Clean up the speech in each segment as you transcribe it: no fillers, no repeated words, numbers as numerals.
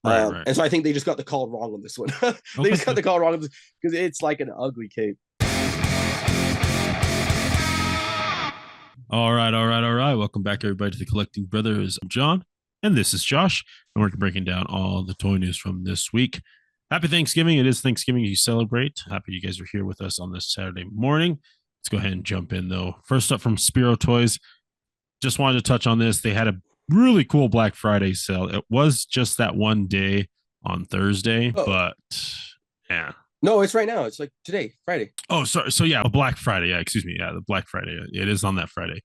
Right. And so I think they just got the call wrong on this one. They Okay. just got the call wrong because it's like an ugly cape. All right. Welcome back, everybody, to the Collecting Brothers. I'm John, and this is Josh, and we're breaking down all the toy news from this week. Happy Thanksgiving. It is Thanksgiving you celebrate. Happy you guys are here with us on this Saturday morning. Let's go ahead and jump in, though. First up from Spiro Toys. Just wanted to touch on this. They had a really cool Black Friday sale. It was just that one day on Thursday, Oh, but yeah. no, it's right now. It's like today, Friday. Oh, sorry. So yeah, a Black Friday. Yeah, excuse me. Yeah, the Black Friday. It is on that Friday.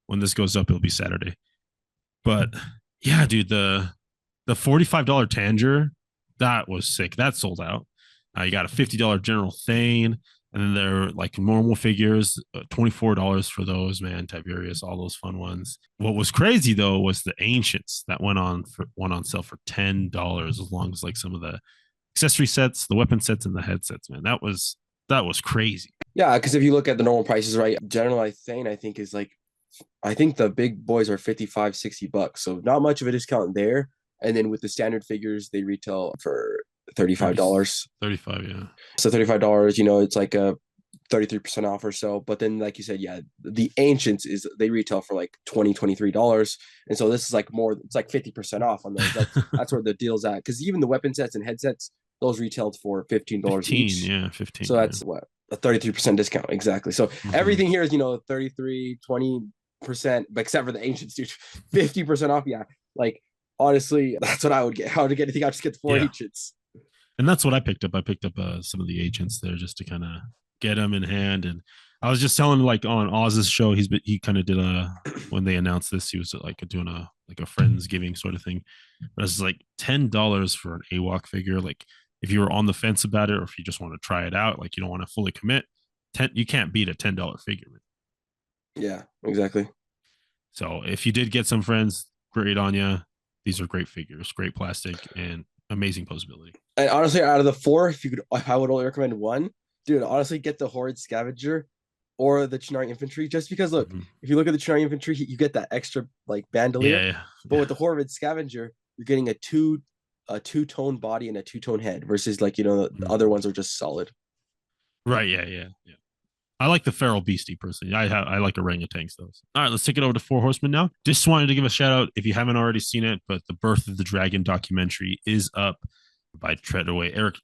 When this goes up, it'll be Saturday. But yeah, dude, the $45 Tanger, that was sick. That sold out. You got a $50 General Thane, and then they're like normal figures, $24 for those, man. Tiberius, all those fun ones. What was crazy though was the Ancients that went on sale for $10, as long as like some of the accessory sets, the weapon sets, and the headsets, man. That was crazy. Yeah, because if you look at the normal prices, right, General Thane, I think is like, I think the big boys are 55, $60. So not much of a discount there. And then with the standard figures, they retail for $30, $35. 35, yeah. So $35, it's like a 33% off or so. But then, like you said, yeah, the Ancients they retail for like $23. And so this is like more, it's like 50% off on those. That's where the deal's at. Because even the weapon sets and headsets, those retailed for $15 15, each. yeah, 15. So that's what, a 33% discount. Exactly. So everything here is, 33, 20%, but except for the Ancients, dude, 50% off. Yeah. Like, honestly, that's what I would get. I would get anything. I'll just get the four Yeah. Ancients. And that's what I picked up. I picked up some of the agents there just to kind of get them in hand. And I was just telling like on Oz's show, he kind of did when they announced this, he was like doing a friendsgiving sort of thing. But it's like $10 for an AWOC figure. Like if you were on the fence about it, or if you just want to try it out, like you don't want to fully commit, you can't beat a $10 figure. Man. Yeah, exactly. So if you did get some friends, great on you. These are great figures, great plastic, and amazing posability. And honestly, out of the four, if I would only recommend one, dude, honestly, get the Horde Scavenger or the Chennai Infantry. Just because, look, if you look at the Chennai Infantry, you get that extra like bandolier. Yeah. But with the Horde Scavenger, you're getting a two-tone body and a two-tone head versus like the other ones are just solid. Right. Yeah. I like the feral beastie personally. I like orangutans though. All right, let's take it over to Four Horsemen now. Just wanted to give a shout out if you haven't already seen it, but the Birth of the Dragon documentary is up by Treadaway. Eric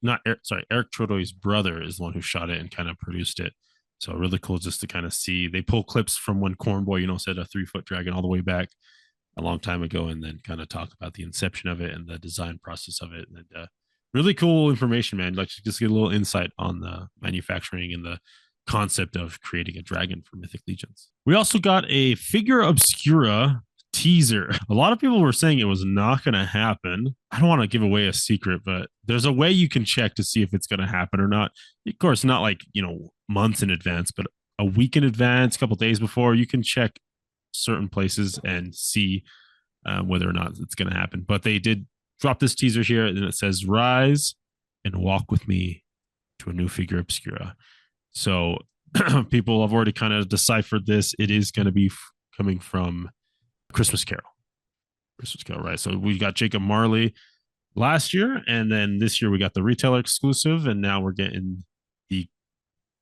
Treadaway's brother is the one who shot it and kind of produced it. So really cool just to kind of see. They pull clips from when Cornboy, said a 3-foot dragon all the way back a long time ago, and then kind of talk about the inception of it and the design process of it. And really cool information, man. Like just get a little insight on the manufacturing and the concept of creating a dragon for Mythic Legions. We also got a Figure Obscura teaser. A lot of people were saying it was not going to happen. I don't want to give away a secret, but there's a way you can check to see if it's going to happen or not. Of course, not like, months in advance, but a week in advance, a couple days before, you can check certain places and see whether or not it's going to happen. But they did drop this teaser here, and it says, "Rise and walk with me to a new Figure Obscura." So people have already kind of deciphered this. It is going to be coming from Christmas Carol. Right? So we got Jacob Marley last year, and then this year we got the retailer exclusive, and now we're getting the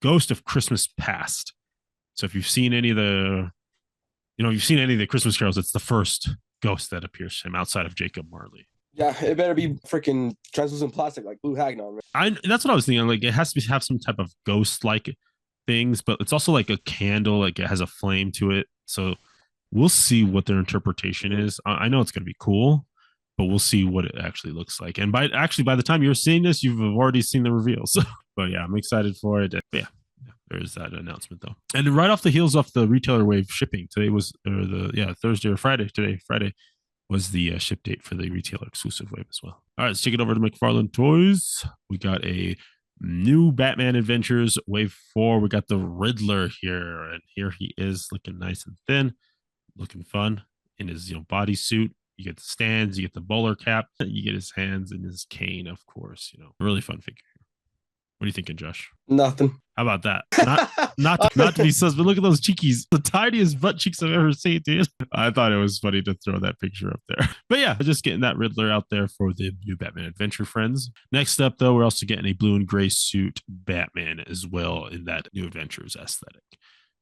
Ghost of Christmas Past. So if you've seen any of the, Christmas carols, it's the first ghost that appears to him outside of Jacob Marley. Yeah, it better be freaking translucent plastic like Blue Hagnon. That's what I was thinking. Like it has to have some type of ghost-like things, but it's also like a candle. Like it has a flame to it. So we'll see what their interpretation is. I know it's going to be cool, but we'll see what it actually looks like. And by the time you're seeing this, you've already seen the reveals. But yeah, I'm excited for it. But yeah, there's that announcement though. And right off the heels of the retailer wave shipping, today was Thursday or Friday. Friday was the ship date for the retailer exclusive wave as well. All right, let's take it over to McFarlane Toys. We got a new Batman Adventures Wave 4. We got the Riddler here, and here he is looking nice and thin, looking fun in his bodysuit. You get the stands, you get the bowler cap, you get his hands and his cane, of course. Really fun figure. What are you thinking, Josh? Nothing. How about that? Not to be sus, but look at those cheekies. The tiniest butt cheeks I've ever seen, dude. I thought it was funny to throw that picture up there. But yeah, just getting that Riddler out there for the new Batman Adventure friends. Next up, though, we're also getting a blue and gray suit Batman as well in that new Adventures aesthetic.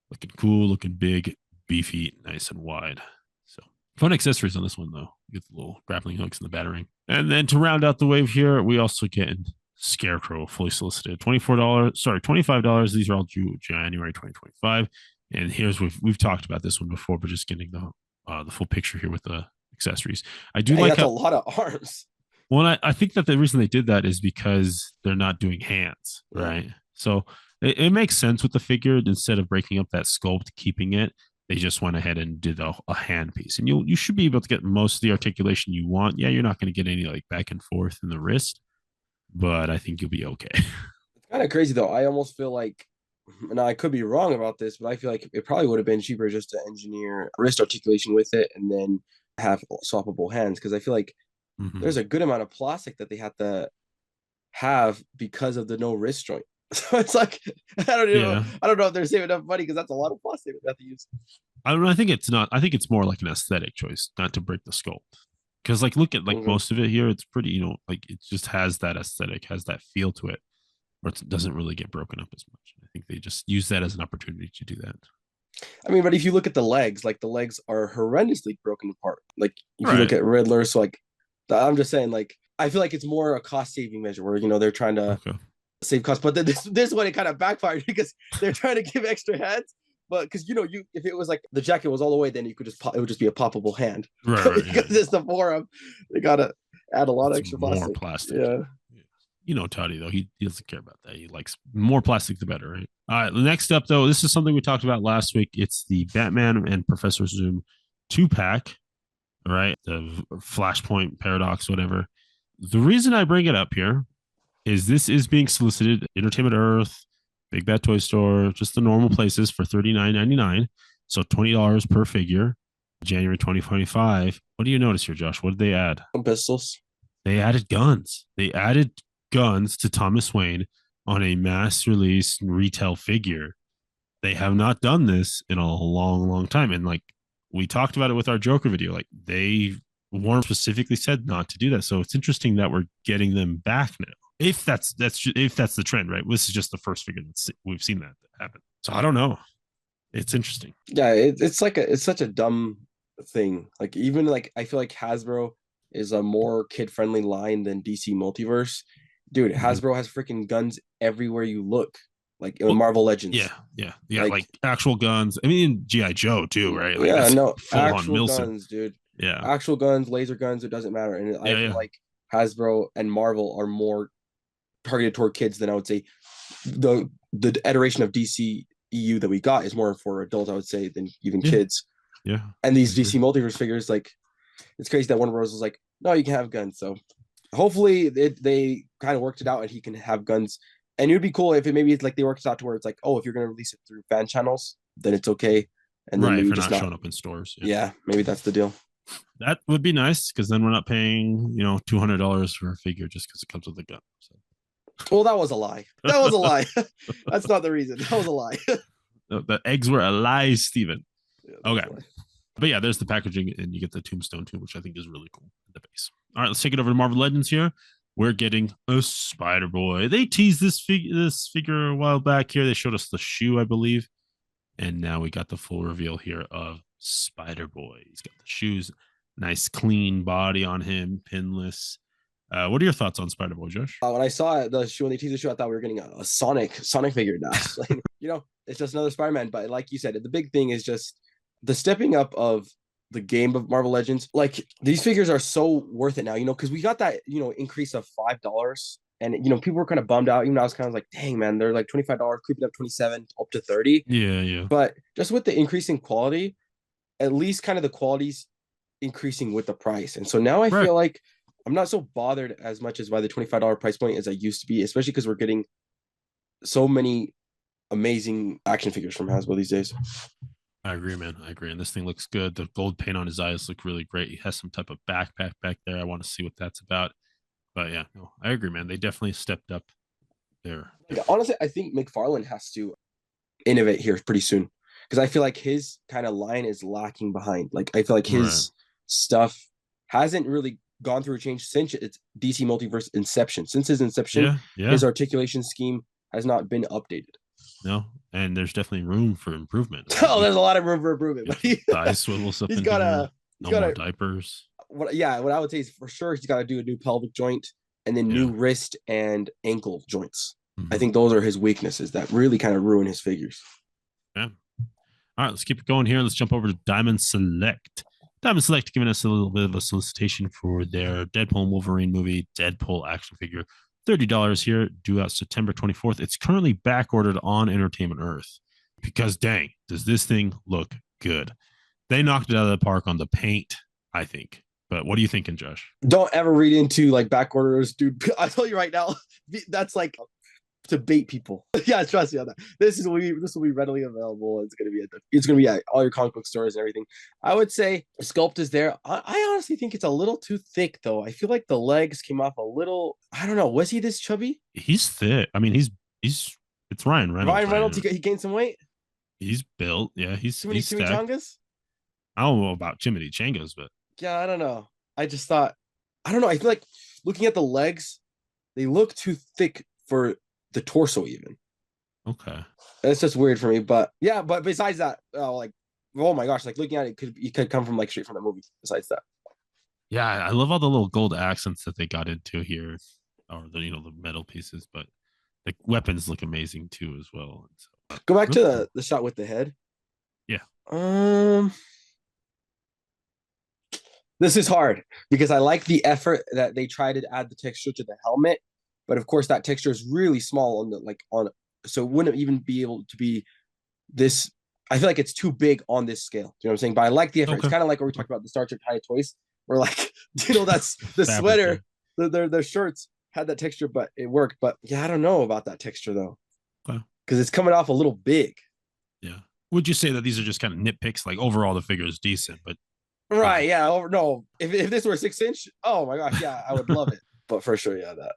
Looking cool, looking big, beefy, nice and wide. So fun accessories on this one, though. You get the little grappling hooks and the battering. And then to round out the wave here, we also get Scarecrow fully solicited. $25. These are all due January 2025. And here's we've talked about this one before, but just getting the full picture here with the accessories. I do Dang, like that's a lot of arms. Well, I think that the reason they did that is because they're not doing hands, right? So it makes sense with the figure. Instead of breaking up that sculpt, keeping it, they just went ahead and did a hand piece, and you should be able to get most of the articulation you want. Yeah, you're not going to get any like back and forth in the wrist, but I think you'll be okay. It's kind of crazy though. I almost feel like, now I could be wrong about this, but I feel like it probably would have been cheaper just to engineer wrist articulation with it and then have swappable hands. Because I feel like there's a good amount of plastic that they have to have because of the no wrist joint. So it's like Yeah, I don't know if they're saving enough money because that's a lot of plastic they have to use. I don't know. I think it's not. I think it's more like an aesthetic choice, not to break the sculpt. Because like look at like Mhm. most of it here, it's pretty. Like it just has that aesthetic, has that feel to it, where it doesn't really get broken up as much. I think they just use that as an opportunity to do that. I mean, but if you look at the legs, like the legs are horrendously broken apart. Like if you look Right. at Riddler, so like I'm just saying, like I feel like it's more a cost saving measure where they're trying to Okay. save costs. But then this one it kind of backfired because they're trying to give extra hands. But because you if it was like the jacket was all the way, then you could just it would just be a poppable hand. Right. But Right. Yeah. because it's the forearm, they gotta add a lot of It's extra more plastic. plastic. Yeah. Toddy though, he doesn't care about that. He likes more plastic the better, right? All right. The next up though, this is something we talked about last week. It's the Batman and Professor Zoom 2-pack. All right, the Flashpoint paradox, whatever. The reason I bring it up here is this is being solicited Entertainment Earth, Big Bad Toy Store, just the normal places for $39.99. So $20 per figure, January 2025. What do you notice here, Josh? What did they add? Some pistols. They added guns. They added guns to Thomas Wayne on a mass release retail figure. They have not done this in a long, long time. And like we talked about it with our Joker video, like they weren't specifically said not to do that. So it's interesting that we're getting them back now. If that's the trend, right? This is just the first figure that we've seen that happen. So I don't know. It's interesting. Yeah, it's such a dumb thing. Like even like I feel like Hasbro is a more kid friendly line than DC Multiverse. Dude, Mhm. Hasbro has freaking guns everywhere you look. Like in Well, Marvel yeah, Legends. yeah, yeah. Like Like actual guns. I mean, GI Joe too, right? Like yeah, that's no, full on actual Milsim. guns, dude. Yeah, Actual guns, laser guns, it doesn't matter. And I yeah, feel yeah. like Hasbro and Marvel are more targeted toward kids than I would say the iteration of DC EU that we got is more for adults, I would say, than even Yeah, kids. yeah. And I these agree. DC multiverse figures, like it's crazy that Warner Bros was like, no, you can have guns. So hopefully they kind of worked it out and he can have guns. And it would be cool if it maybe like they worked it out to where it's like, oh, if you're gonna release it through fan channels, then it's okay. And then Right. If maybe you're just not not. showing up in stores, yeah. Yeah, maybe that's the deal. That would be nice because then we're not paying, $200 for a figure just because it comes with a gun. Well, that was a lie. That was a So. lie. That's not the reason. That was a lie. The eggs were a lie, Steven. Yeah, that was Okay. a lie. But yeah, there's the packaging, and you get the tombstone too, which I think is really cool. The base. All right, let's take it over to Marvel Legends here. We're getting a Spider Boy. They teased this figure a while back here. They showed us the shoe, I believe, and now we got the full reveal here of Spider Boy. He's got the shoes, nice clean body on him, pinless. What are your thoughts on Spider Boy, Josh? When I saw the show, when they teased the show, I thought we were getting a Sonic figure now. Like, it's just another Spider-Man. But like you said, the big thing is just the stepping up of the game of Marvel Legends. Like these figures are so worth it now, because we got that, increase of $5. And people were kind of bummed out. Even I was kind of like, dang man, they're like $25, creeping up 27 up to 30. Yeah, yeah. But just with the increase in quality, at least kind of the quality's increasing with the price. And so now I Right. feel like I'm not so bothered as much as by the $25 price point as I used to be, especially because we're getting so many amazing action figures from Hasbro these days. I agree, man. I agree. And this thing looks good. The gold paint on his eyes look really great. He has some type of backpack back there. I want to see what that's about. But yeah, no, I agree, man. They definitely stepped up there. Like, honestly, I think McFarlane has to innovate here pretty soon because I feel like his kind of line is lacking behind. Like I feel like Right. his stuff hasn't really gone through a change since it's DC Multiverse Inception. Since his inception, Yeah. Yeah. his articulation scheme has not been updated. No, and there's definitely room for improvement. I mean, Oh, there's a lot of room for improvement, get but some thigh swivel stuff he's in got here. a he's No got more a diapers. what I would say is for sure he's got to do a new pelvic joint and then new Yeah. wrist and ankle joints. I Hmm. think those are his weaknesses that really kind of ruin his figures. Yeah. All right, let's keep it going here. Let's jump over to Diamond Select. Diamond Select giving us a little bit of a solicitation for their Deadpool and Wolverine movie, Deadpool action figure. $30 here, due out September 24th. It's currently back ordered on Entertainment Earth because dang, does this thing look good? They knocked it out of the park on the paint, I think. But what are you thinking, Josh? Don't ever read into like back orders, dude. I tell you right now, that's like to bait people. Yeah, trust me on that. This will be readily available. It's gonna be at all your comic book stores and everything. I would say sculpt is there. I honestly think it's a little too thick though. I feel like the legs came off a little. I don't know. Was he this chubby? He's thick. I mean, he's it's Ryan Reynolds, Ryan right? Reynolds, he gained some weight. He's built. Yeah, Too many he's stacked. chimichangas. I don't know about Jiminy Changos, but Yeah, I don't know. I just thought I don't know. I feel like looking at the legs, they look too thick for the torso even. okay. It's just weird for me, but yeah. But besides that, like, oh my gosh, like looking at it could come from like straight from the movie. Besides that, Yeah, I love all the little gold accents that they got into here, or the the metal pieces. But the weapons look amazing too as well. So, go back to really cool. the shot with the head. Yeah. Um, this is hard because I like the effort that they try to add the texture to the helmet, but of course that texture is really small on the so it wouldn't even be able to be this. I feel like it's too big on this scale. You know what I'm saying? But I like the effort. It's Okay. kind of like what we Okay. talked about the Star Trek High Toys, where like that's The the fabric. sweater, their shirts had that texture, but it worked. But yeah, I don't know about that texture though, Okay. because it's coming off a little big. Yeah. Would you say that these are just kind of nitpicks? Like overall, the figure is decent, but you Right? know, Yeah. No. If this were 6 inch, oh my gosh, yeah, I would love it. But for sure, yeah, that.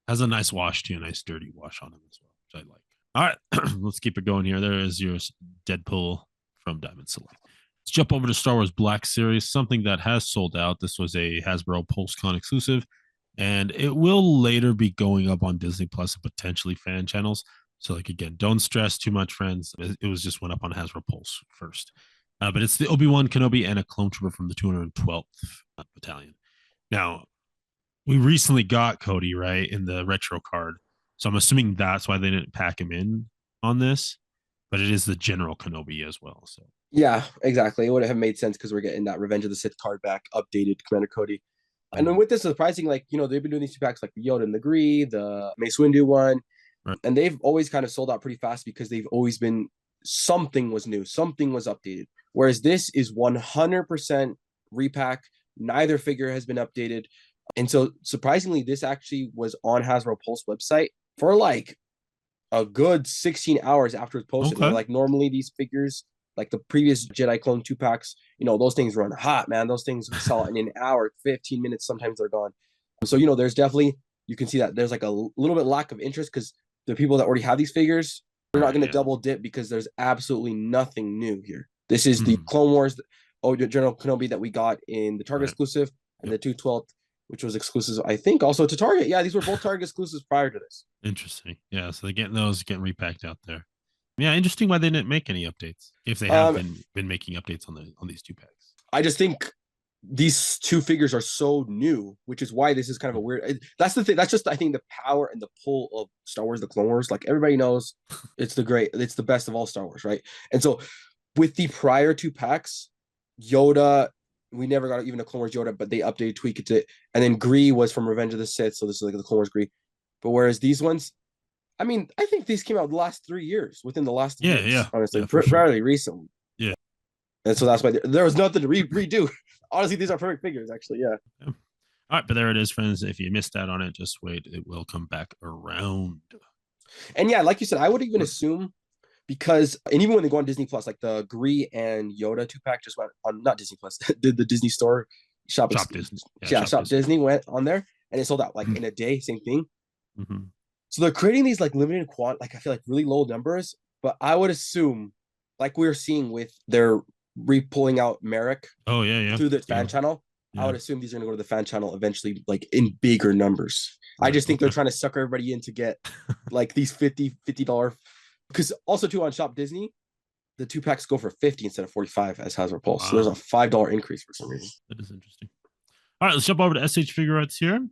has a nice wash too, a nice dirty wash on him as well, which I like. All right, let's keep it going here. There is your Deadpool from Diamond Select. Let's jump over to Star Wars Black Series, something that has sold out. This was a Hasbro PulseCon exclusive, and it will later be going up on Disney Plus and potentially fan channels. So, like again, don't stress too much, friends. It was just went up on Hasbro Pulse first, but it's the Obi-Wan Kenobi and a clone trooper from the 212th Battalion. Now, we recently got Cody right in the retro card, so I'm assuming that's why they didn't pack him in on this. But it is the General Kenobi as well. So Yeah, exactly. It would have made sense because we're getting that Revenge of the Sith card back, updated Commander Cody. And then with this surprising, like, they've been doing these two packs like the Yoda and the Gree, the Mace Windu one, right. and they've always kind of sold out pretty fast because they've always been something was new, something was updated. Whereas this is 100% repack. Neither figure has been updated. And so surprisingly, this actually was on Hasbro Pulse website for like a good 16 hours after it's posted. Where Okay. like normally these figures, like the previous Jedi Clone 2 packs, those things run hot, man. Those things sell in an hour, 15 minutes, sometimes they're gone. So, there's definitely, you can see that there's like a little bit lack of interest because the people that already have these figures, they're not Right. going to Yeah. double dip because there's absolutely nothing new here. This is the Mm, Clone Wars, General Kenobi that we got in the Target right. exclusive and Yep. the 212th, which was exclusive, I think, also to Target. Yeah, these were both Target exclusives prior to this. Interesting. Yeah. So they're getting those getting repacked out there. Yeah. Interesting why they didn't make any updates if they have Um, been making updates on these 2 packs. I just think these two figures are so new, which is why this is kind of a weird. That's the thing. That's just I think the power and the pull of Star Wars: The Clone Wars. Like everybody knows, it's the best of all Star Wars, right? And so with the prior 2 packs, Yoda, we never got even a Clone Wars Yoda, but they updated, tweaked it, and then Gree was from Revenge of the Sith, so this is like the Clone Wars Gree. But whereas these ones, I mean, I think these came out the last 3 years, within the last 3 Yeah. years, Yeah. honestly, Yeah. For sure. fairly recently. Yeah. And so that's why there was nothing to redo. Honestly, these are perfect figures, actually. Yeah. Yeah. All right, but there it is, friends. If you missed out on it, just wait. It will come back around. And yeah, like you said, I would even assume because, and even when they go on Disney Plus, like the Gree and Yoda 2 pack just went on, not Disney Plus, did the Disney Store shop, Shop Disney. yeah, Shop Disney went on there and it sold out like in a day, same thing. Mm-hmm. So they're creating these like limited like I feel like really low numbers, but I would assume, like we were seeing with their re-pulling out Merrick Oh yeah, yeah. through the fan Yeah. channel, I Yeah. would assume these are gonna go to the fan channel eventually, like in bigger numbers. I Right. just think they're Okay. trying to sucker everybody in to get like these $50, because also too on Shop Disney, the 2 packs go for 50 instead of 45 as Hasbro Pulse. So there's a Wow. $5 increase for some reason. That is interesting. All right, let's jump over to SH Figure Arts here.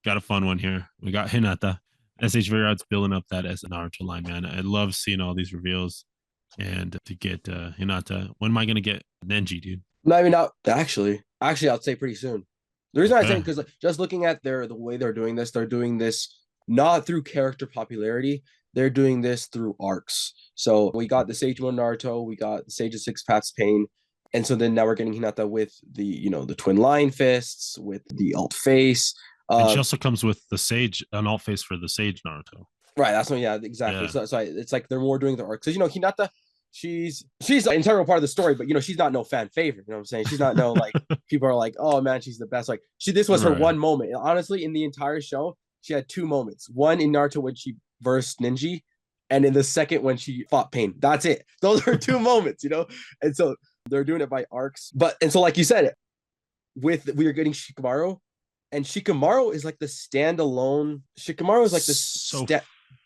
Got a fun one here. We got Hinata. SH Figure Arts building up that as an Naruto line, man. I love seeing all these reveals. And to get Hinata, when am I gonna get Nenji, dude? No, I mean, not actually. Actually, I'd say pretty soon. The reason I say Okay. because like, just looking at the way they're doing this not through character popularity. They're doing this through arcs. So we got the Sage One Naruto, we got the Sage of Six Paths Pain, and so then now we're getting Hinata with the twin line fists, with the alt face. And she also comes with the Sage, an alt face for the Sage Naruto. Right, that's what, yeah, exactly. Yeah. So it's like they're more doing the arcs. Because Hinata, she's an integral part of the story, but she's not no fan favorite. You know what I'm saying? She's not no like people are like, oh man, she's the best. Like this was her Right. one moment. Honestly, in the entire show, she had 2 moments. One in Naruto when she versed Ninji, and in the second when she fought Pain. That's it. Those are 2 moments, And so they're doing it by arcs. And so like you said, we are getting Shikamaru, and Shikamaru is like the standalone. Shikamaru is like the so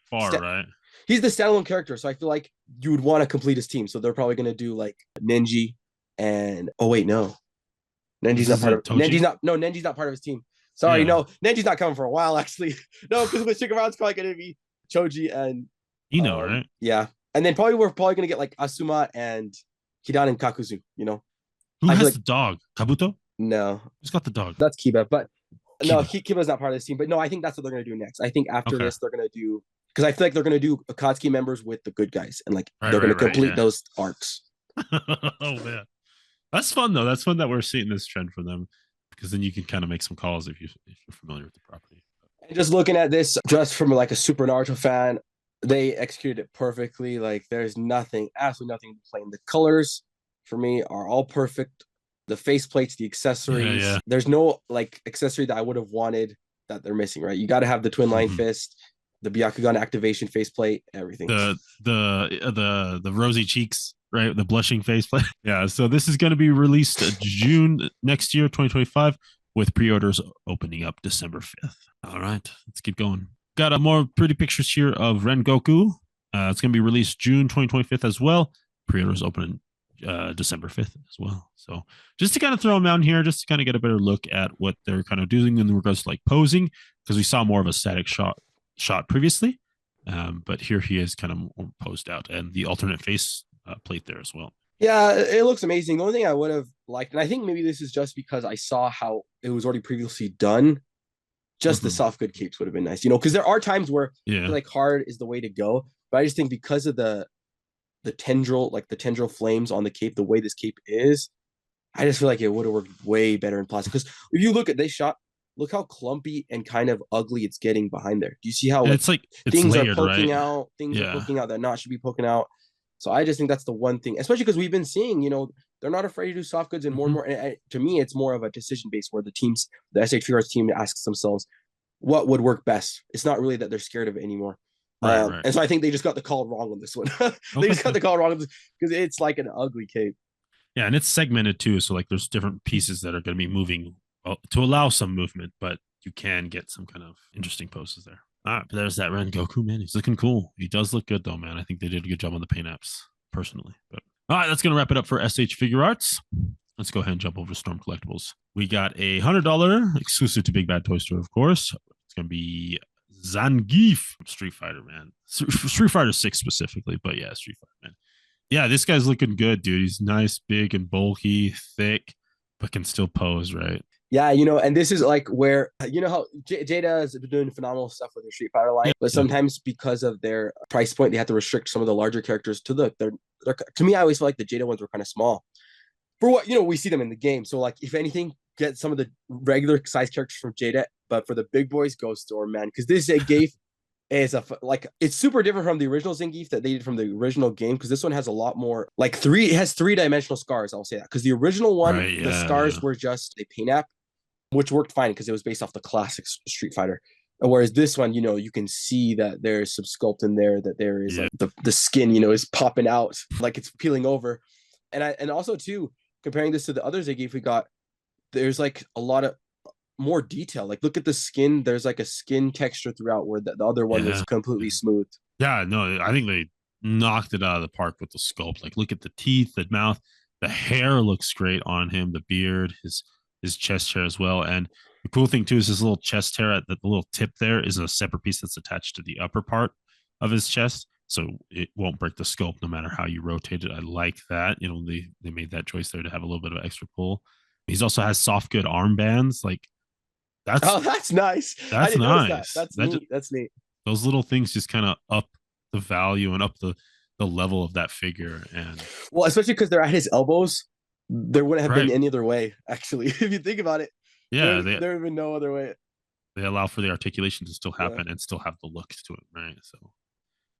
far, right? He's the standalone character, so I feel like you would want to complete his team. So they're probably gonna do like Nenji and oh wait, no. Nenji's not part of his team. Sorry, Yeah. no, Nenji's not coming for a while, actually. No, because with Shikamaru's probably gonna be Choji and Right? yeah. And then we're probably gonna get like Asuma and Hidan and Kakuzu, Who I feel has like the dog? Kabuto? no, Who's got the dog? that's Kiba, but no, Kiba. Kiba's not part of this team. But no, I think that's what they're gonna do next. I think after Okay. this, they're gonna do, because I feel like they're gonna do Akatsuki members with the good guys, and like Right, they're gonna right, complete yeah. those arcs. Oh man. That's fun though. That's fun that we're seeing this trend for them, because then you can kind of make some calls if you're familiar with the property. And just looking at this, just from like a Super Naruto fan, they executed it perfectly. Like there's nothing, absolutely nothing to complain. The colors for me are all perfect. The face plates, the accessories. Yeah, yeah. There's no like accessory that I would have wanted that they're missing, right? You got to have the twin line fist, the Byakugan activation faceplate, everything. The rosy cheeks, right? The blushing faceplate. Yeah. So this is going to be released June next year, 2025, with pre-orders opening up December 5th. All right, let's keep going. Got a more pretty pictures here of Rengoku. It's going to be released June 2025 as well. Pre-orders open December 5th as well. So just to kind of throw them out here, just to kind of get a better look at what they're kind of doing in regards to like posing, because we saw more of a static shot previously. But here he is kind of more posed out, and the alternate face plate there as well. Yeah, it looks amazing. The only thing I would have liked, and I think maybe this is just because I saw how it was already previously done, just the soft good capes would have been nice, because there are times where I feel like hard is the way to go. But I just think because of the tendril, like the tendril flames on the cape, the way this cape is, I just feel like it would have worked way better in plastic. Because if you look at this shot, look how clumpy and kind of ugly it's getting behind there. Do you see how it's things layered, are poking right? out, things are poking out that not should be poking out. So I just think that's the one thing, especially because we've been seeing, they're not afraid to do soft goods and more and more. And to me, it's more of a decision base where the SH Figures team asks themselves, what would work best? It's not really that they're scared of it anymore. Right. And so I think they just got the call wrong on this one. They just got the call wrong because it's like an ugly cape. Yeah, and it's segmented too. So like there's different pieces that are going to be moving to allow some movement, but you can get some kind of interesting poses there. All right, but there's that Rengoku, man. He's looking cool. He does look good though, man. I think they did a good job on the paint apps, personally. But all right, that's going to wrap it up for SH Figure Arts. Let's go ahead and jump over to Storm Collectibles. We got a $100 exclusive to Big Bad Toy Store, of course. It's going to be Zangief from Street Fighter, man. Street Fighter 6 specifically, but yeah, Street Fighter, man. Yeah, this guy's looking good, dude. He's nice, big, and bulky, thick, but can still pose, right? Yeah, and this is like where, how Jada has been doing phenomenal stuff with their Street Fighter line, but sometimes because of their price point, they have to restrict some of the larger characters to to me, I always feel like the Jada ones were kind of small. For what, we see them in the game. So like, if anything, get some of the regular size characters from Jada, but for the big boys, go Storm, man. Because this Zangief is it's super different from the original Zangief that they did from the original game, because this one has a lot more, it has 3-dimensional scars, I'll say that. Because the original one, the scars were just a paint app, which worked fine because it was based off the classic Street Fighter. Whereas this one, you can see that there's some sculpt in there, that there is Yeah. like the skin, is popping out like it's peeling over. And also too, comparing this to the others they gave, we got there's like a lot of more detail. Like look at the skin. There's like a skin texture throughout where the other one was Yeah. completely smooth. Yeah, no, I think they knocked it out of the park with the sculpt. Like, look at the teeth, the mouth, the hair looks great on him, the beard, his chest hair as well. And the cool thing too is his little chest hair at the little tip there is a separate piece that's attached to the upper part of his chest, so it won't break the sculpt no matter how you rotate it. I like that. They made that choice there to have a little bit of extra pull. He's also has soft good armbands. Like that's Oh, that's nice. I that's didn't notice that. nice. That's neat. That's neat. Those little things just kind of up the value and up the level of that figure. And Well, especially because they're at his elbows. There wouldn't have been right, any other way, actually. If you think about it, yeah, there would have been no other way. they allow for the articulation to still Yeah. happen and still have the look to it, right? So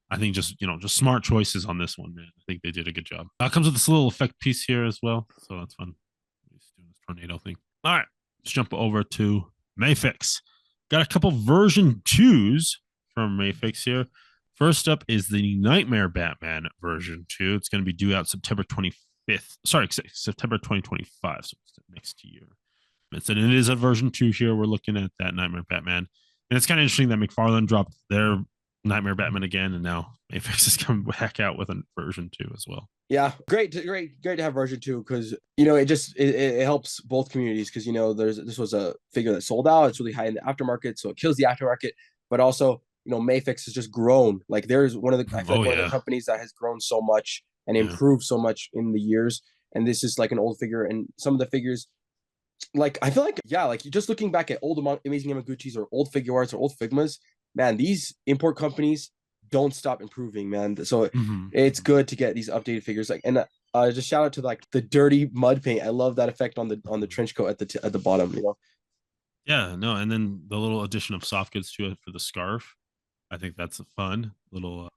I think just smart choices on this one, man. I think they did a good job. Comes with this little effect piece here as well, so that's fun. He's doing this tornado thing. All right, let's jump over to Mayfix. Got a couple version 2s from Mayfix here. First up is the Nightmare Batman version 2. It's going to be due out September 25th. Sorry, September 2025, so it's next year. And it is a version 2 here. We're looking at that Nightmare Batman. And it's kind of interesting that McFarlane dropped their Nightmare Batman again, and now Mayfix is coming back out with a version 2 as well. Yeah, great to have version 2 because it helps both communities because this was a figure that sold out. It's really high in the aftermarket, so it kills the aftermarket. But also, Mayfix has just grown. Like there's one of the I feel like one of the companies that has grown so much and improved so much in the years. And this is like an old figure, and some of the figures, like I feel like like just looking back at old Amazing Yamaguchis or old figure arts or old Figmas, man, these import companies don't stop improving, man. So it's good to get these updated figures. Like, and just shout out to like the dirty mud paint. I love that effect on the trench coat at the bottom. Yeah, no, and then the little addition of soft goods to it for the scarf. I think that's a fun little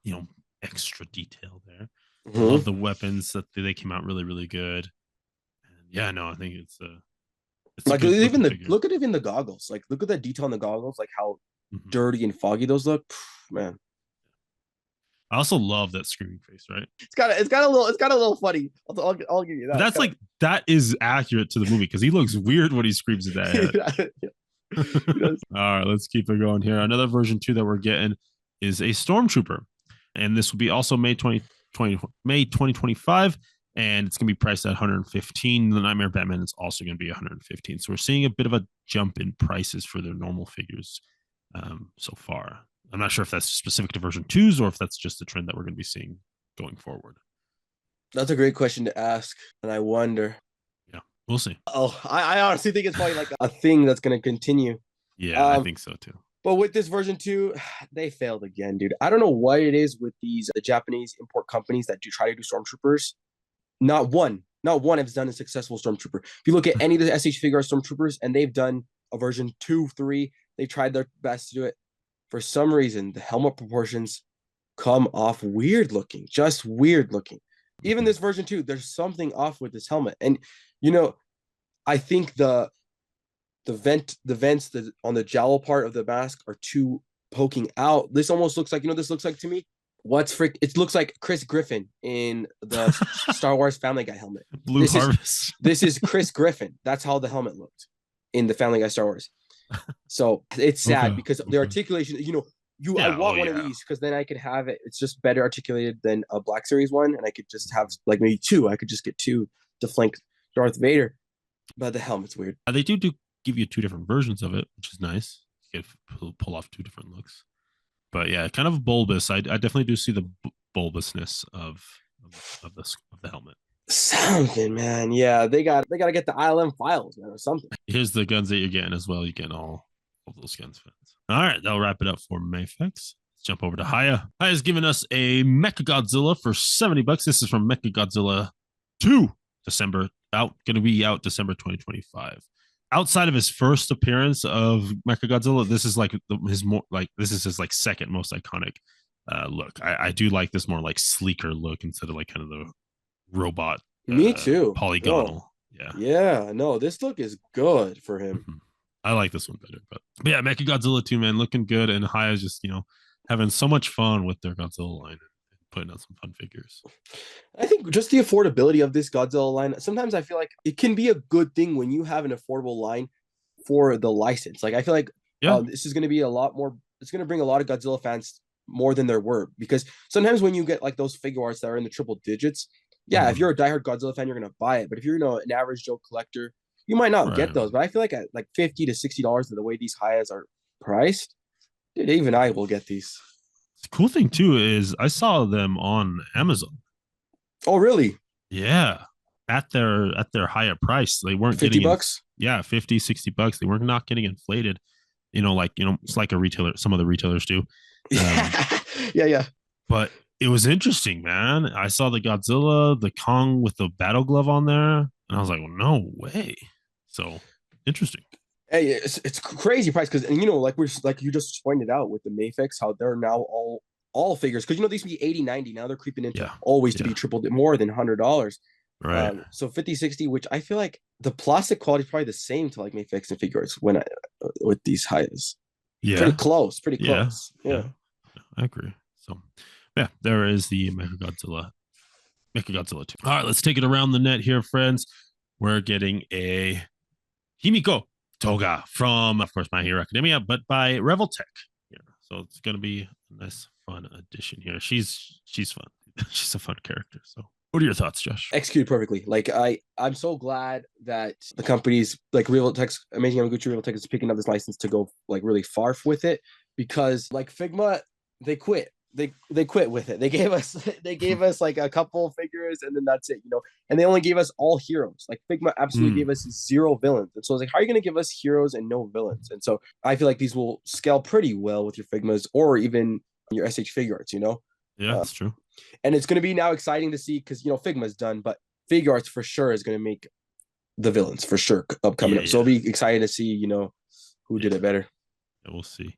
extra detail there. I love the weapons that they came out really, really good. And yeah, no, I think it's like even look at even the goggles. Like look at the detail on the goggles, like how dirty and foggy those look. Man. I also love that screaming face, right? It's got a little funny. I'll give you that. But that's like that is accurate to the movie because he looks weird when he screams at that head. All right, let's keep it going here. Another version 2 that we're getting is a Stormtrooper, and this will be also May 2025, and it's going to be priced at 115. The Nightmare Batman is also going to be 115. So we're seeing a bit of a jump in prices for their normal figures so far. I'm not sure if that's specific to version 2s or if that's just a trend that we're going to be seeing going forward. That's a great question to ask, and I wonder. Yeah, we'll see. Oh, I honestly think it's probably like a thing that's going to continue. Yeah, I think so too. But with this version 2, they failed again, dude. I don't know what it is with the Japanese import companies that do try to do Stormtroopers. Not one has done a successful Stormtrooper. If you look at any of the SH figure Stormtroopers, and they've done a version 2, 3, they tried their best to do it. For some reason, the helmet proportions come off weird looking, just weird looking. Even this version 2, there's something off with this helmet. And, I think the vents on the jowl part of the mask are too poking out. This almost looks like, this looks like to me? It looks like Chris Griffin in the Star Wars Family Guy helmet. Blue Harvest. This is Chris Griffin. That's how the helmet looked in the Family Guy Star Wars. So it's sad because the articulation, I want one of these because then I could have it. It's just better articulated than a Black Series one. And I could just have like maybe 2. I could just get 2 to flank Darth Vader. But the helmet's weird. They do give you 2 different versions of it, which is nice. You can pull off 2 different looks. But yeah, kind of bulbous. I definitely do see the bulbousness of the helmet. Something, man. Yeah, they got to get the ILM files, man, or something. Here's the guns that you're getting as well. You get all of those guns. All right, that'll wrap it up for Mayfix. Let's jump over to Haya. Haya's giving us a Mechagodzilla for $70. This is from Mechagodzilla 2, December going to be out December 2025. Outside of his first appearance of Mechagodzilla, this is like his like second most iconic look. I do like this more like sleeker look instead of like kind of the robot. Me too. Polygonal. No. Yeah. No, this look is good for him. I like this one better. But yeah, Mecha Godzilla 2, man, looking good. And Haya's just, having so much fun with their Godzilla line and putting out some fun figures. I think just the affordability of this Godzilla line, sometimes I feel like it can be a good thing when you have an affordable line for the license. Like I feel like Yeah. this is going to be a lot more. It's going to bring a lot of Godzilla fans more than there were, because sometimes when you get like those figure arts that are in the triple digits, yeah, if Mhm. you're a diehard Godzilla fan, you're going to buy it. But if you're an average Joe collector, you might not get Right. those. But I feel like at like $50 to $60, the way these Hayas are priced, dude, even I will get these. The cool thing too is I saw them on Amazon. Oh, really? Yeah. At their higher price. They weren't 50 getting in bucks? yeah, 50, $60. They were not getting inflated. It's like a retailer, some of the retailers do. Um, Yeah, yeah, yeah. but it was interesting, man. I saw the Godzilla, the Kong with the battle glove on there, and I was like, well, no way. So interesting. Hey, it's crazy price because, and like you just pointed out with the Mayfix, how they're now all figures, because these used to be 80, 90. Now they're creeping into Yeah. always to Yeah. be triple more than $100. Right. So 50, 60, which I feel like the plastic quality is probably the same to like Mayfix and figures with these highs. Pretty Yeah. close, pretty Yeah. close. Yeah. Yeah. I agree. So yeah, there is the Mechagodzilla 2. All right, let's take it around the net here, friends. We're getting a Himiko Toga from, of course, My Hero Academia, but by Reveltech. Yeah, so it's gonna be a nice, fun addition here. She's fun. She's a fun character. So, what are your thoughts, Josh? Executed perfectly. Like I'm so glad that the companies like Reveltech, Amazing Yamaguchi Reveltech is picking up this license to go like really far with it, because like Figma, they quit. They quit with it. They gave us like a couple figures and then that's it, And they only gave us all heroes. Like Figma absolutely gave us 0 villains. And so I was like, how are you going to give us heroes and no villains? And so I feel like these will scale pretty well with your Figmas or even your SH figure arts. Yeah, that's true. And it's going to be now exciting to see because Figma's done, but figure arts for sure is going to make the villains for sure upcoming Yeah, up. So it'll be exciting to see who did it better. Yeah, we'll see.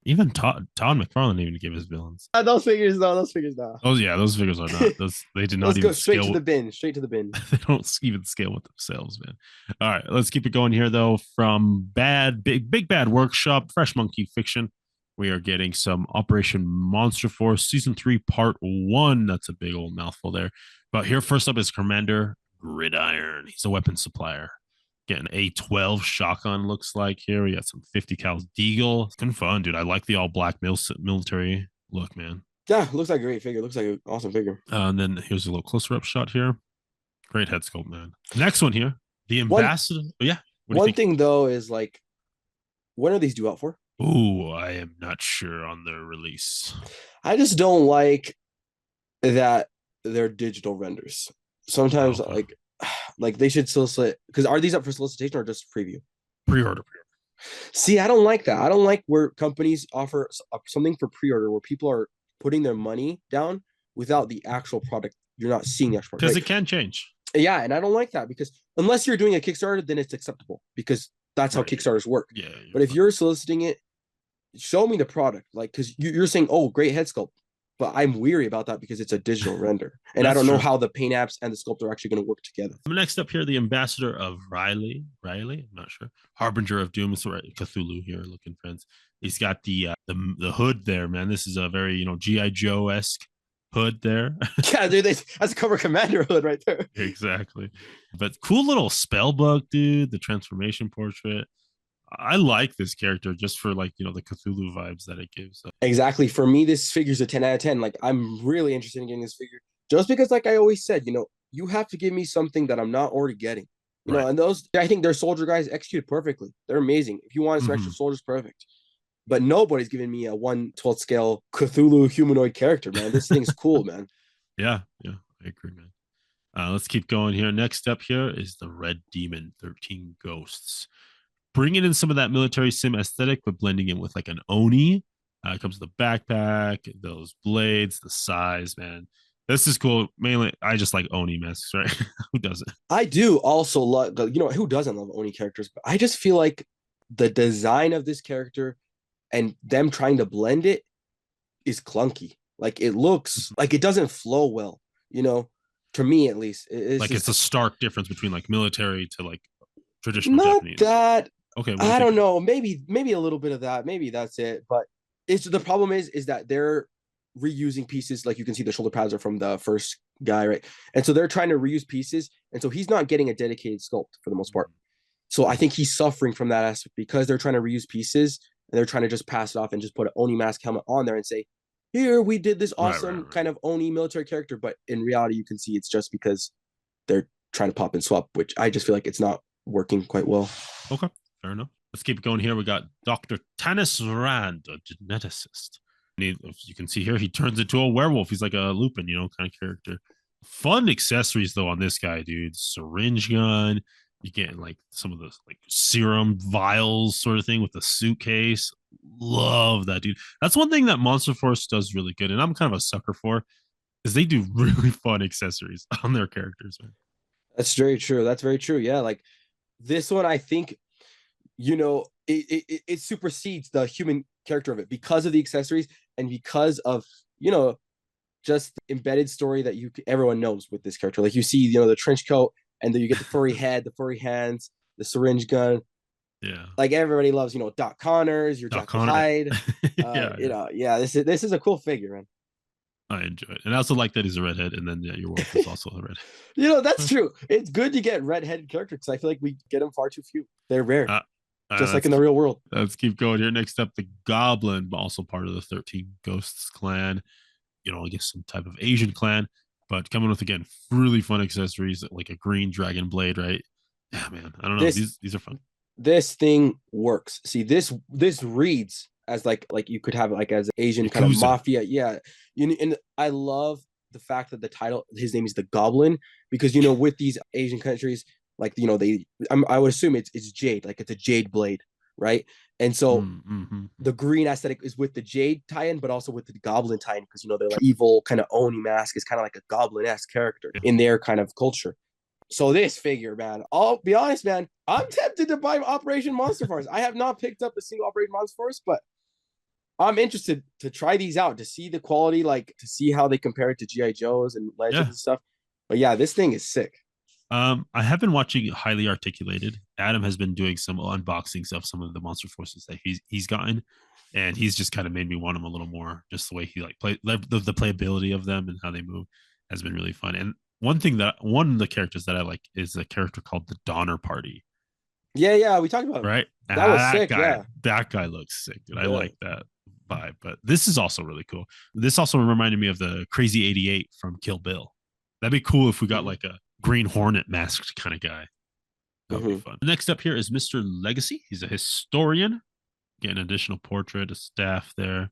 Even Todd McFarlane even gave his villains. Those figures, no, those figures, no. Those figures are not. Those they did not Let's even go straight scale. to the bin. Straight to the bin. They don't even scale with themselves, man. All right, let's keep it going here though. From Big Bad Workshop, Fresh Monkey Fiction, we are getting some Operation Monster Force Season 3 Part 1. That's a big old mouthful there. But here first up is Commander Gridiron. He's a weapon supplier. Getting A12 shotgun looks like here. We got some 50 cal Deagle. It's been fun, dude. I like the all black military look, man. Yeah, looks like a great figure. Looks like an awesome figure. And then here's a little closer up shot here. Great head sculpt, man. Next one here, the Ambassador. Yeah. One thing though is like, when are these due out for? Oh, I am not sure on their release. I just don't like that they're digital renders. Sometimes like they should solicit, because are these up for solicitation or just preview? Pre-order. See, I don't like that. I don't like where companies offer something for pre-order where people are putting their money down without the actual product. You're not seeing the actual product. Because it can change. Yeah, and I don't like that, because unless you're doing a Kickstarter, then it's acceptable because that's how Kickstarters work. Yeah. But if you're soliciting it, show me the product. Like, because you're saying, oh, great head sculpt. But I'm weary about that because it's a digital render. And I don't know how the paint apps and the sculpt are actually going to work together. Next up here, the Ambassador of Riley, I'm not sure. Harbinger of Doom. It's Cthulhu here, looking friends. He's got the hood there, man. This is a very, G.I. Joe-esque hood there. Yeah, dude, that's a cover commander hood right there. Exactly. But cool little spell book, dude. The transformation portrait. I like this character just for the Cthulhu vibes that it gives. Exactly. For me, this figure's a 10 out of 10. Like, I'm really interested in getting this figure just because, like I always said, you have to give me something that I'm not already getting. And those, I think their soldier guys executed perfectly. They're amazing. If you want some extra soldiers, perfect. But nobody's giving me a 1/12 scale Cthulhu humanoid character, man. This thing's cool, man. Yeah, I agree, man. Let's keep going here. Next up here is the Red Demon 13 Ghosts. Bringing in some of that military sim aesthetic, but blending it with like an Oni. It comes with the backpack, those blades, the size, man. This is cool. Mainly, I just like Oni masks, right? Who doesn't? I do also love, who doesn't love Oni characters? But I just feel like the design of this character and them trying to blend it is clunky. Like, it looks like it doesn't flow well, to me at least. It's a stark difference between like military to like traditional not Japanese. That Okay, what do you I think don't of it? know. Maybe a little bit of that. Maybe that's it. But it's the problem is that they're reusing pieces. Like you can see the shoulder pads are from the first guy, right? And so they're trying to reuse pieces, and so he's not getting a dedicated sculpt for the most part. So I Mhm. think he's suffering from that aspect because they're trying to reuse pieces and they're trying to just pass it off and just put an Oni mask helmet on there and say, "Here we did this Right, right, awesome right. kind of Oni military character." But in reality, you can see it's just because they're trying to pop and swap, which I just feel like it's not working quite well. Okay, fair enough. Let's keep going here. We got Dr. Tanis Rand, a geneticist. If you can see here, he turns into a werewolf. He's like a Lupin, kind of character. Fun accessories though on this guy, dude. Syringe gun. You getting like some of the like serum vials sort of thing with the suitcase. Love that, dude. That's one thing that Monster Force does really good, and I'm kind of a sucker for, is they do really fun accessories on their characters, man. That's very true. That's very true. Yeah, like this one, I think it supersedes the human character of it because of the accessories and because of just the embedded story that everyone knows with this character. Like you see, the trench coat, and then you get the furry head, the furry hands, the syringe gun. Yeah. Like everybody loves, Doc Connors, your Doc Jackal Connor. Hyde. Yeah, yeah. Yeah, this is a cool figure, man. I enjoy it. And I also like that he's a redhead. And then, yeah, your wolf is also a That's redhead. true. It's good to get redheaded characters because I feel like we get them far too few. They're rare, Uh, just like let's in the keep real world. let's keep going here. Next up, the Goblin, also part of the 13 Ghosts clan. I guess some type of Asian clan, but coming with again really fun accessories like a green dragon blade, right? Yeah, man. I don't know. This These are fun. this thing works. See, this reads as like you could have it like as Asian kind of Yakuza. mafia. Yeah. And I love the fact that the title, his name is the Goblin, because with these Asian countries, like I would assume it's jade, like it's a jade blade, right? And so Mm-hmm. the green aesthetic is with the jade tie-in, but also with the goblin tie-in, because they're like evil kind of Oni mask is kind of like a goblin-esque character Yeah. in their kind of culture. So this figure, man, I'll be honest, man, I'm tempted to buy Operation Monster Force. I have not picked up a single Operation Monster Force, but I'm interested to try these out to see the quality, like to see how they compare it to GI Joes and Legends Yeah. and stuff. But yeah, this thing is sick. I have been watching Highly Articulated. Adam has been doing some unboxings of some of the Monster Forces that he's gotten, and he's just kind of made me want them a little more. Just the way he like play the playability of them and how they move has been really fun. And one of the characters that I like is a character called the Donner Party. Yeah, we talked about him. Right, That was that sick. guy Yeah, that guy looks sick, dude. I yeah. like that vibe. But this is also really cool. This also reminded me of the Crazy 88 from Kill Bill. That'd be cool if we got Mm-hmm. like a Green Hornet masked kind of guy. That would be Mm-hmm. fun. Next up here is Mr. Legacy. He's a historian. Get an additional portrait, a staff there,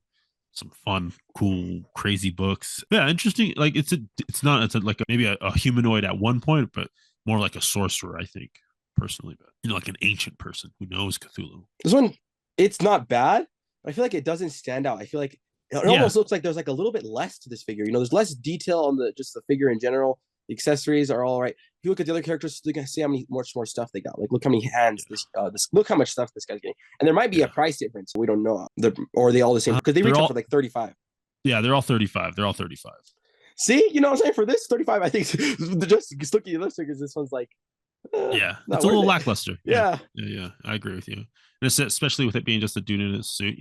some fun, cool, crazy books. Yeah, interesting. Like like maybe a humanoid at one point, but more like a sorcerer, I think, personally. But like an ancient person who knows Cthulhu. This one, it's not bad. But I feel like it doesn't stand out. I feel like it Yeah, almost looks like there's like a little bit less to this figure. There's less detail on just the figure in general. The accessories are all right. If you look at the other characters, you can see how much more stuff they got. Like, look how many hands yeah, this. Look how much stuff this guy's getting, and there might be a yeah. price difference. We don't know. Or are they all the same? Because they They're retail for all like 35. yeah, they're all 35. They're all 35. See, what I'm saying, for this 35, I think just looking at this figures, this one's like Yeah, it's not a worth little it. lackluster. Yeah, Yeah, yeah, yeah. I agree with you. And it's especially with it being just a dude in a suit.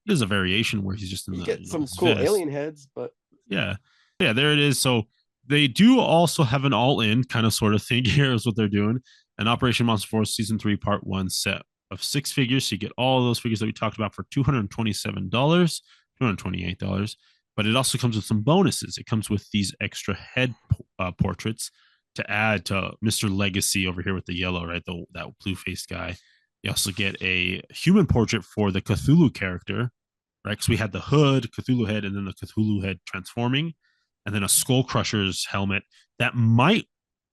There's a variation where he's just in you the get some his cool vest. alien heads, but Yeah, yeah. There it is. So they do also have an all-in kind of sort of thing here is what they're doing. An Operation Monster Force Season 3 Part 1 set of 6 figures. So you get all those figures that we talked about for $227, $228. But it also comes with some bonuses. It comes with these extra head portraits to add to Mr. Legacy over here with the yellow, right? That blue faced guy. You also get a human portrait for the Cthulhu character, right? Because we had the hood, Cthulhu head, and then the Cthulhu head transforming, and then a Skull Crusher's helmet that might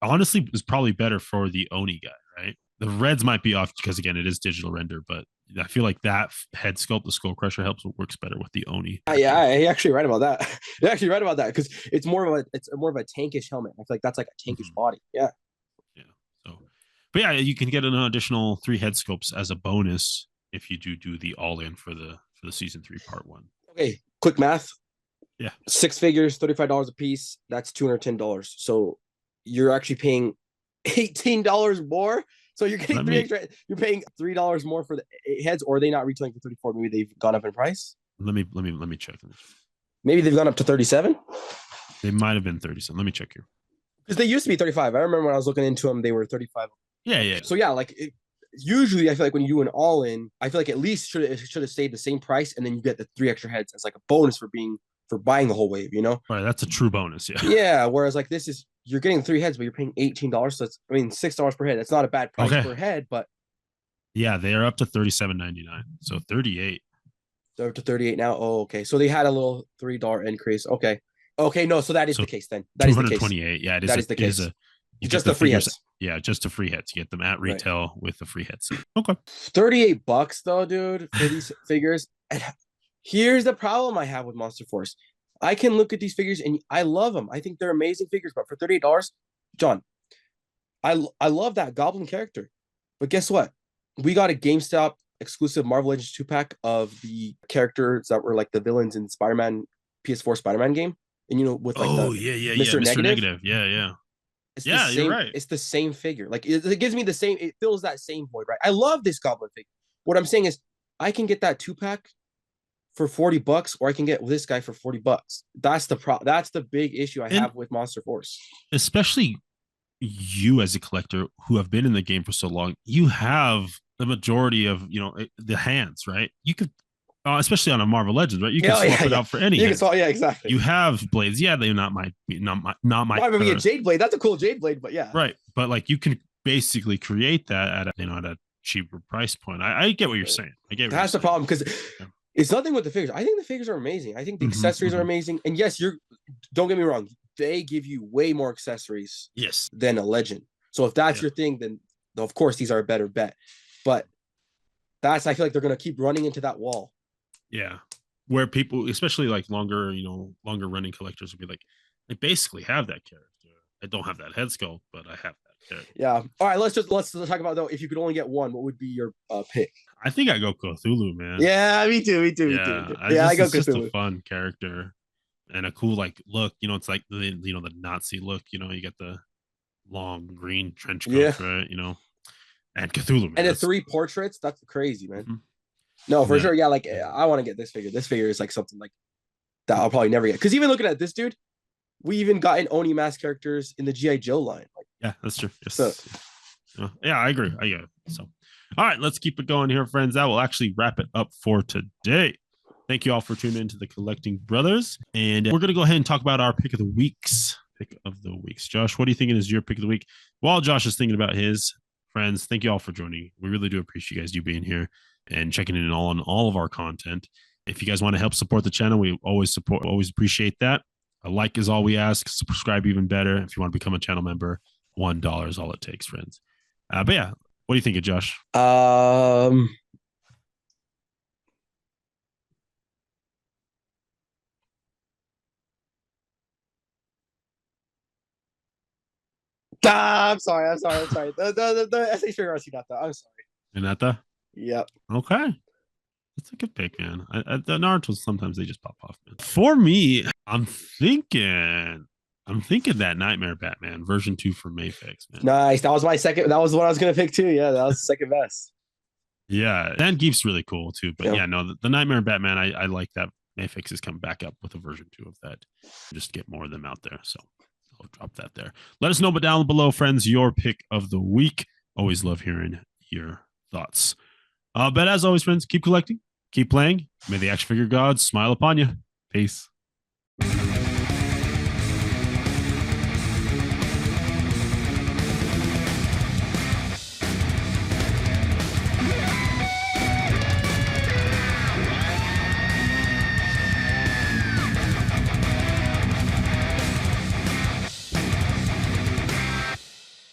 honestly is probably better for the Oni guy, right? The reds might be off because again it is digital render, but I feel like that head sculpt, the Skull Crusher, helps works better with the Oni yeah, character. I actually read about that. I actually read about that because it's more of a tankish helmet. I feel like that's like a tankish Mm-hmm. body. Yeah. Yeah. So, but yeah, you can get an additional 3 head sculpts as a bonus if you do the all in for the season 3 part 1. Okay. Quick math. Yeah. 6 figures, $35 a piece. That's $210. So you're actually paying $18 more. So you're getting Let three me extra. You're paying $3 more for the 8 heads, or are they not retailing for 34? Maybe they've gone up in price. let me check. Maybe they've gone up to 37 They might have been 30 cents. Let me check here. because they used to be 35. I remember when I was looking into them, they were 35. Yeah, yeah. So yeah, like usually I feel like when you do an all in, I feel like at least it should have stayed the same price, and then you get the 3 extra heads as like a bonus for buying the whole wave. Right, that's a true bonus. Yeah. Yeah. Whereas like this is you're getting 3 heads, but you're paying $18. So it's $6 per head. That's not a bad price Okay. per head, but Yeah, they are up to $37.99. So 38. they're up to 38 now. Oh, okay. So they had a little $3 increase. Okay. Okay, no, so that is So the case then. That is the case. 228. Yeah, That is the case. You Just get the free figures. hits. Yeah, just the free hits. You get them at Right. retail with the free hits. Okay. $38 though, dude, for these figures. And here's the problem I have with Monster Force. I can look at these figures and I love them. I think they're amazing figures, but for $38, John, I love that Goblin character. But guess what? We got a GameStop exclusive Marvel Legends 2-pack of the characters that were like the villains in Spider-Man PS4 Spider-Man game. And with like yeah. Mr. Negative. Yeah. It's Yeah, the same, you're right. It's the same figure. Like it gives me the same, it fills that same void, right? I love this Goblin figure. What I'm saying is I can get that 2-pack for $40, or I can get this guy for $40. That's the big issue I have with Monster Force. Especially you as a collector who have been in the game for so long, you have the majority of the hands, right? You could especially on a Marvel Legends, right? You can swap it out for any. Yeah, exactly. You have blades. Yeah, they're not my. Might be a Jade blade. That's a cool Jade blade, but yeah. Right, but like you can basically create that at a cheaper price point. I get what you're saying. I get. That's the problem because it's nothing with the figures. I think the figures are amazing. I think the accessories are amazing. And yes, don't get me wrong. They give you way more accessories. Yes. Than a Legend. So if that's your thing, then of course these are a better bet. But I feel like they're going to keep running into that wall. Yeah. Where people, especially like longer running collectors will be like, I basically have that character. I don't have that head sculpt, but I have that character. Yeah. All right. Let's talk about though. If you could only get one, what would be your pick? I think I go Cthulhu, man. Yeah, me too. I go Cthulhu. It's just a fun character and a cool like look. It's like the Nazi look. You get the long green trench coat, right? And Cthulhu, man. And the 3 portraits. That's crazy, man. Mm-hmm. No, for sure. Yeah, like I want to get this figure. This figure is like something like that I'll probably never get. Because even looking at this dude, we even got in Oni mask characters in the G.I. Joe line. Yeah, that's true. Yes. So, yeah, I agree. I get it. So, all right, let's keep it going here, friends. That will actually wrap it up for today. Thank you all for tuning into the Collecting Brothers. And we're going to go ahead and talk about our pick of the weeks. Josh, what are you thinking is your pick of the week? While Josh is thinking about his, friends, thank you all for joining. We really do appreciate you being here and checking in on all of our content. If you guys want to help support the channel, we always appreciate that. A like is all we ask. Subscribe even better. If you want to become a channel member, $1 is all it takes, friends. But yeah, what do you think of Josh? I'm sorry. The SA figure RC got that. I'm sorry. Hinata? Yep. Okay. That's a good pick, man. The Naruto, sometimes they just pop off, man. For me, I'm thinking that Nightmare Batman version 2 for Mayfix, man. Nice. That was my second. That was what I was gonna pick too. Yeah, that was the second best. Yeah, and Geef's really cool too. But yeah, no, the Nightmare Batman, I like that Mayfix is coming back up with a version 2 of that. Just get more of them out there. So I'll drop that there. Let us know down below, friends, your pick of the week. Always love hearing your thoughts. But as always, friends, keep collecting, keep playing. May the action figure gods smile upon you. Peace.